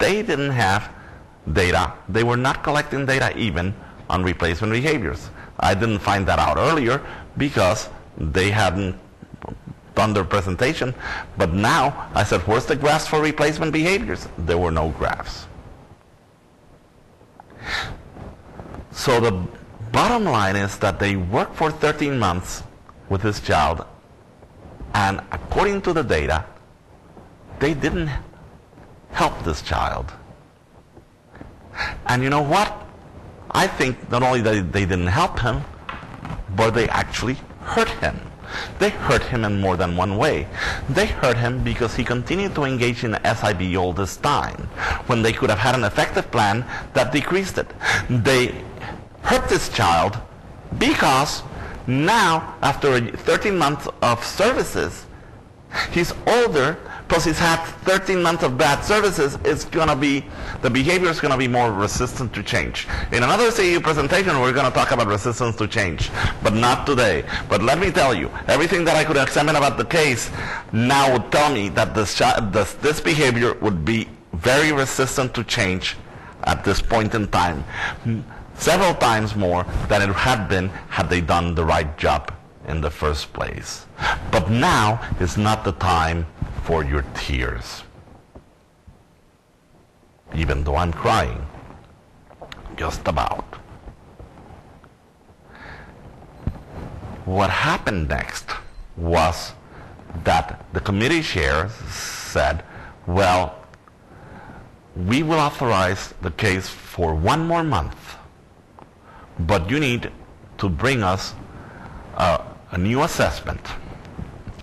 they didn't have data. They were not collecting data even on replacement behaviors. I didn't find that out earlier because they hadn't done their presentation. But now I said, where's the graphs for replacement behaviors? There were no graphs. So the bottom line is that they worked for 13 months with this child, and according to the data, they didn't help this child. And you know what? I think not only that they didn't help him, but they actually hurt him. They hurt him in more than one way. They hurt him because he continued to engage in SIB all this time, when they could have had an effective plan that decreased it. They hurt this child because now, after 13 months of services, he's older, plus he's had 13 months of bad services. The behavior is going to be more resistant to change. In another CEU presentation, we're going to talk about resistance to change, but not today. But let me tell you, everything that I could examine about the case now would tell me that this behavior would be very resistant to change at this point in time, several times more than it had been had they done the right job in the first place. But now is not the time for your tears. Even though I'm crying, just about. What happened next was that the committee chair said, well, we will authorize the case for 1 more month, but you need to bring us a new assessment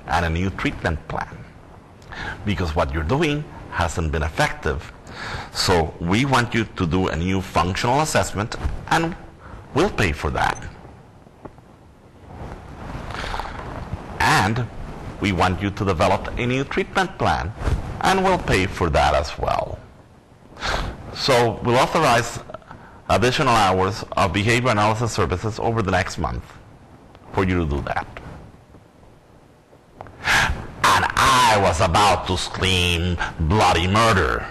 and a new treatment plan, because what you're doing hasn't been effective. So we want you to do a new functional assessment, and we'll pay for that. And we want you to develop a new treatment plan, and we'll pay for that as well. So we'll authorize additional hours of behavior analysis services over the next month for you to do that. And I was about to scream bloody murder.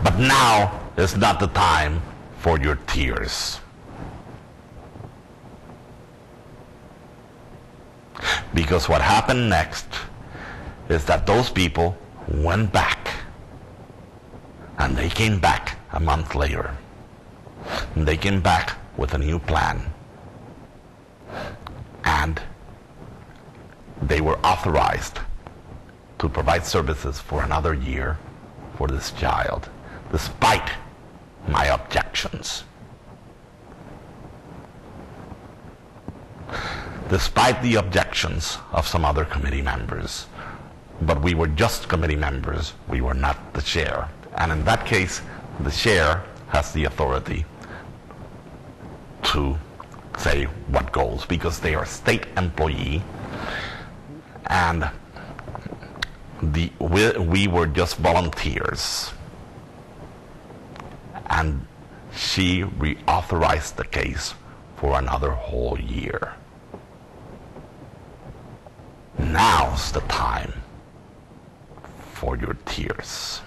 But now is not the time for your tears. Because what happened next is that those people went back, and they came back a month later. And they came back with a new plan. And they were authorized to provide services for another year for this child, despite my objections. Despite the objections of some other committee members. But we were just committee members. We were not the chair. And in that case, the chair has the authority to say what goes, because they are a state employee, and we were just volunteers. And she reauthorized the case for another whole year. Now's the time for your tears.